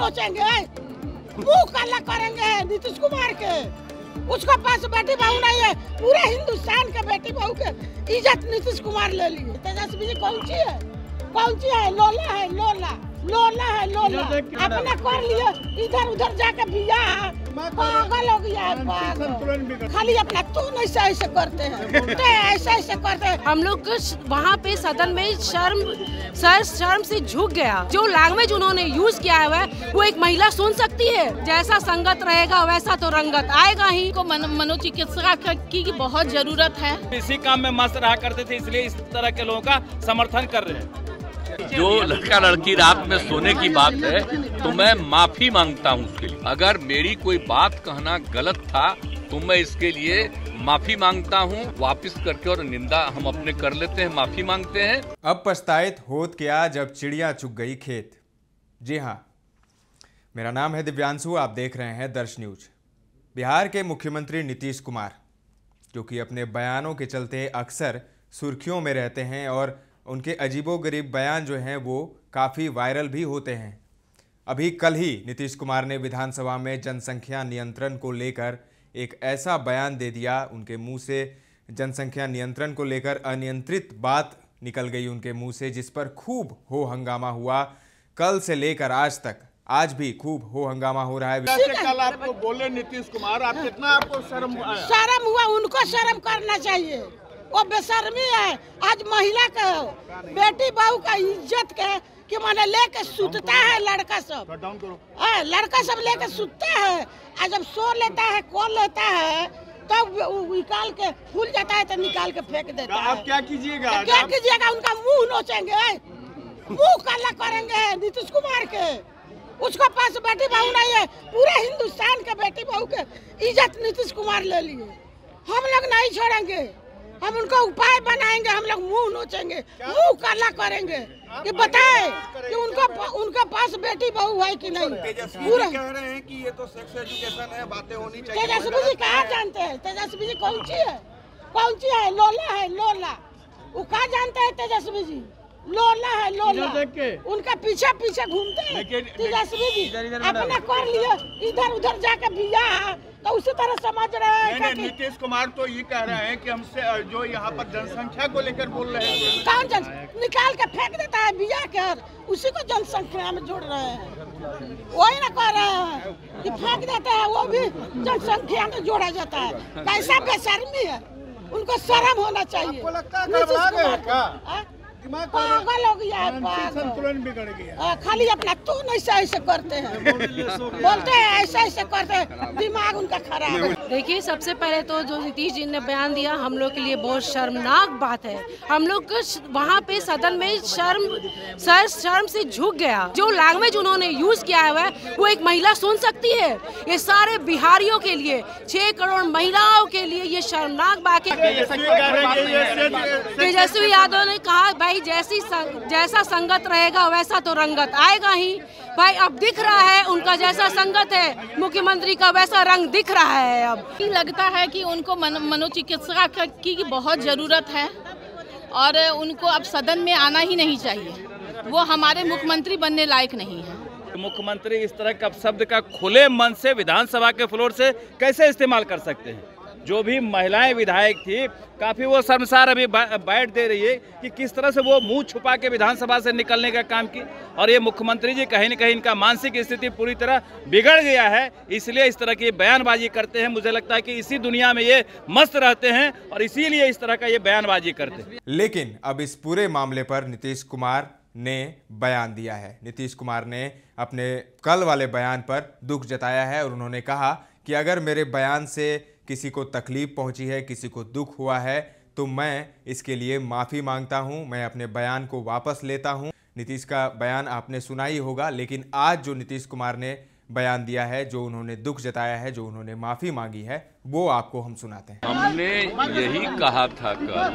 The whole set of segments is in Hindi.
नोचेंगे, मुंह काला करेंगे नीतीश कुमार के। उसका पास बेटी बहू नहीं है, पूरे हिंदुस्तान के बेटी बहू के इज्जत नीतीश कुमार ले लिए। तेजस्वी जी कौन सी है? लोला है, लोला है, लोला अपने कर लिए, इधर उधर जाके बिया पागल हो गया है, पागल। खाली अपना तुम ऐसे करते हैं, ऐसे करते हैं। हम लोग वहाँ पे सदन में शर्म से झुक गया। जो लैंग्वेज उन्होंने यूज किया है वो एक महिला सुन सकती है। जैसा संगत रहेगा वैसा तो रंगत आएगा ही। को मनोचिकित्सक की बहुत जरूरत है। इसी काम में मस्त रहा करते थे, इसलिए इस तरह के लोगों का समर्थन कर रहे हैं। जो लड़का लड़की रात में सोने की बात है तो मैं माफी मांगता हूँ उसके लिए। अगर मेरी कोई बात कहना गलत था तो मैं इसके लिए माफी मांगता हूँ वापस करके, और निंदा हम अपने कर लेते हैं, माफी मांगते हैं। अब पछताएत होत क्या जब चिड़िया चुग गई खेत। जी हाँ, मेरा नाम है दिव्यांशु, आप देख रहे हैं दर्श न्यूज। बिहार के मुख्यमंत्री नीतीश कुमार, जो कि अपने बयानों के चलते अक्सर सुर्खियों में रहते हैं और उनके अजीबोगरीब बयान जो हैं वो काफ़ी वायरल भी होते हैं। अभी कल ही नीतीश कुमार ने विधानसभा में जनसंख्या नियंत्रण को लेकर एक ऐसा बयान दे दिया, उनके मुंह से जनसंख्या नियंत्रण को लेकर अनियंत्रित बात निकल गई उनके मुंह से, जिस पर खूब हो हंगामा हुआ। कल से लेकर आज तक, आज भी खूब हो हंगामा हो रहा है। कल आपको बोले नीतीश कुमार, आप कितना आपको शर्म हुआ? उनको शर्म करना चाहिए, वो बेशर्मी है। आज महिला का, बेटी बहू का इज्जत के कि माने लेके सुतता है लड़का सब, लड़का सब लेके सुतता है। आज जब सो लेता है, कॉल लेता है, तब निकाल के फूल जाता है तो निकाल के फेंक देता है। आप क्या कीजिएगा? उनका मुंह नोचेंगे, मुंह काला करेंगे नीतीश कुमार के। उसका पास बेटी बहू नहीं है, पूरे हिंदुस्तान के बेटी बहू के इज्जत नीतीश कुमार ले लिए। हम लोग नहीं छोड़ेंगे, हम उनको उपाय बनाएंगे, हम लोग मुंह नोचेंगे, मुंह काला करेंगे। ये बताए कि उनका पास बेटी बहू है कि नहीं। पूरा कह रहे हैं कि ये तो सेक्स एजुकेशन है, बातें होनी चाहिए। तेजस्वी जी कहाँ जानते हैं? तेजस्वी जी कौन सी है? लोला वो कहाँ जानते हैं तेजस्वी जी? लोला है, लोला उनका पीछे घूमते हैं तेजस्वी जी। अपना कर लिए, इधर उधर जाके बिया तो उसी तरह समझ रहे हैं। नीतीश कुमार तो ये कह रहे हैं कि हमसे जो यहाँ पर जनसंख्या को लेकर बोल रहे हैं, कौन निकाल के फेंक देता है बिया के, उसी को जनसंख्या में जोड़ रहे हैं। वही ना कह रहे हैं कि फेंक देते हैं, वो भी जनसंख्या में जोड़ा जाता है। कैसा बेशर्मी है, उनको शर्म होना चाहिए। पागल हो गया है, संतुलन बिगड़ गया। खाली अपना तुम ऐसे करते हैं, बोलते हैं ऐसे करते हैं, दिमाग उनका खराब है। देखिए, सबसे पहले तो जो नीतीश जी ने बयान दिया हम लोग के लिए बहुत शर्मनाक बात है। हम लोग वहाँ पे सदन में शर्म से झुक गया। जो लैंग्वेज उन्होंने यूज किया है वो एक महिला सुन सकती है। ये सारे बिहारियों के लिए, 6 करोड़ महिलाओं के लिए ये शर्मनाक बात है। तेजस्वी यादव ने कहा भाई जैसा संगत रहेगा वैसा तो रंगत आएगा ही। भाई अब दिख रहा है उनका जैसा संगत है मुख्यमंत्री का वैसा रंग दिख रहा है। अब लगता है कि उनको मनोचिकित्सक की बहुत जरूरत है और उनको अब सदन में आना ही नहीं चाहिए। वो हमारे मुख्यमंत्री बनने लायक नहीं है। मुख्यमंत्री इस तरह का शब्द का खुले मन से विधानसभा के फ्लोर से कैसे इस्तेमाल कर सकते हैं? जो भी महिलाएं विधायक थी, काफी वो शर्मसार अभी बैठ दे रही है कि किस तरह से वो मुंह छुपा के विधानसभा से निकलने का काम की। और ये मुख्यमंत्री जी कहीं न कहीं इनका मानसिक स्थिति पूरी तरह बिगड़ गया है, इसलिए इस तरह की बयानबाजी करते हैं। मुझे लगता है कि इसी दुनिया में ये मस्त रहते हैं और इसीलिए इस तरह का ये बयानबाजी करते हैं। लेकिन अब इस पूरे मामले पर नीतीश कुमार ने बयान दिया है। नीतीश कुमार ने अपने कल वाले बयान पर दुख जताया है और उन्होंने कहा कि अगर मेरे बयान से किसी को तकलीफ पहुंची है, किसी को दुख हुआ है, तो मैं इसके लिए माफ़ी मांगता हूं, मैं अपने बयान को वापस लेता हूं। नीतीश का बयान आपने सुना ही होगा, लेकिन आज जो नीतीश कुमार ने बयान दिया है, जो उन्होंने दुख जताया है, जो उन्होंने माफ़ी मांगी है, वो आपको हम सुनाते हैं। हमने यही कहा था कल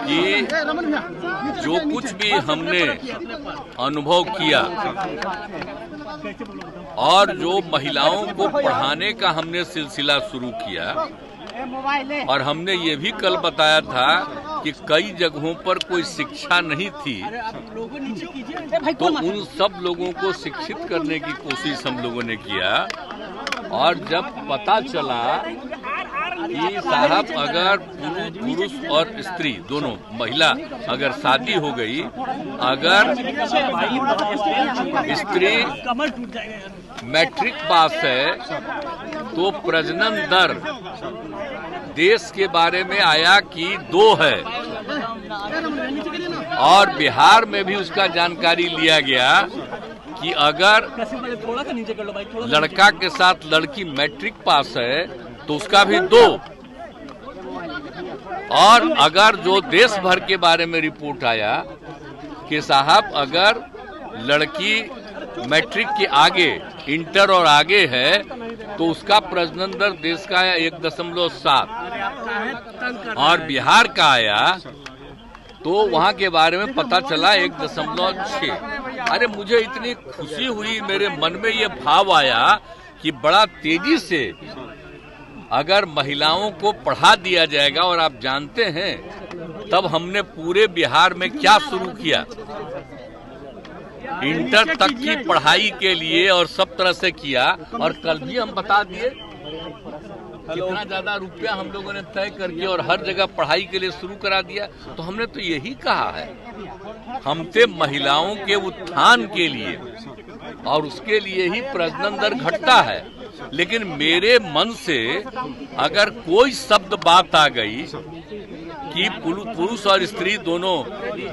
कि जो कुछ भी हमने अनुभव किया और जो महिलाओं को पढ़ाने का हमने सिलसिला शुरू किया, और हमने ये भी कल बताया था कि कई जगहों पर कोई शिक्षा नहीं थी, तो उन सब लोगों को शिक्षित करने की कोशिश हम लोगों ने किया। और जब पता चला कि साहब अगर पुरुष और स्त्री दोनों महिला अगर शादी हो गई, अगर स्त्री मैट्रिक पास है तो प्रजनन दर देश के बारे में आया कि 2 है, और बिहार में भी उसका जानकारी लिया गया कि अगर लड़का के साथ लड़की मैट्रिक पास है तो उसका भी 2, और अगर जो देश भर के बारे में रिपोर्ट आया कि साहब अगर लड़की मैट्रिक के आगे इंटर और आगे है तो उसका प्रजनन दर देश का है 1.7, और बिहार का आया तो वहां के बारे में पता चला 1.6। अरे मुझे इतनी खुशी हुई, मेरे मन में ये भाव आया कि बड़ा तेजी से अगर महिलाओं को पढ़ा दिया जाएगा। और आप जानते हैं तब हमने पूरे बिहार में क्या शुरू किया, इंटर तक की पढ़ाई के लिए और सब तरह से किया। और कल भी हम बता दिए कितना ज्यादा रुपया हम लोगों ने तय करके और हर जगह पढ़ाई के लिए शुरू करा दिया। तो हमने तो यही कहा है, हमसे महिलाओं के उत्थान के लिए और उसके लिए ही प्रजनन दर घटता है। लेकिन मेरे मन से अगर कोई शब्द बात आ गई कि पुरुष और स्त्री दोनों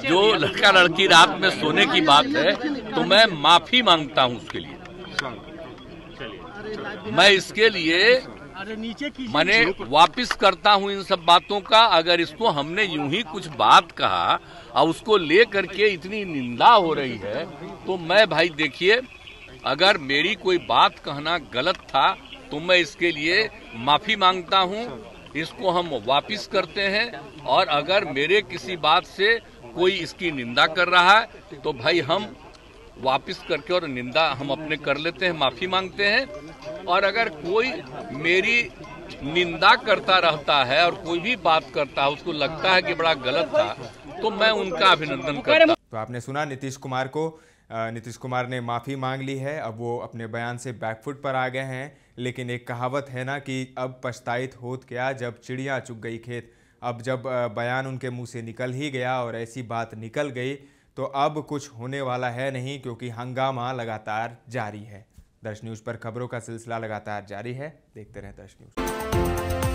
जो लड़का लड़की रात में सोने की बात है, तो मैं माफी मांगता हूं उसके लिए। मैं इसके लिए मैंने वापिस करता हूं इन सब बातों का। अगर इसको हमने यूं ही कुछ बात कहा और उसको लेकर के इतनी निंदा हो रही है, तो मैं भाई देखिए, अगर मेरी कोई बात कहना गलत था तो मैं इसके लिए माफी मांगता हूं। इसको हम वापिस करते हैं, और अगर मेरे किसी बात से कोई इसकी निंदा कर रहा है तो भाई हम वापिस करके और निंदा हम अपने कर लेते हैं, माफी मांगते हैं। और अगर कोई मेरी निंदा करता रहता है और कोई भी बात करता है उसको लगता है कि बड़ा गलत था, तो मैं उनका अभिनंदन करता हूं। तो आपने सुना नीतीश कुमार को। नीतीश कुमार ने माफ़ी मांग ली है, अब वो अपने बयान से बैकफुट पर आ गए हैं। लेकिन एक कहावत है ना कि अब पछताइत होत क्या जब चिड़िया चुग गई खेत। अब जब बयान उनके मुंह से निकल ही गया और ऐसी बात निकल गई तो अब कुछ होने वाला है नहीं, क्योंकि हंगामा लगातार जारी है। दर्श न्यूज़ पर खबरों का सिलसिला लगातार जारी है, देखते रहें दर्श न्यूज़।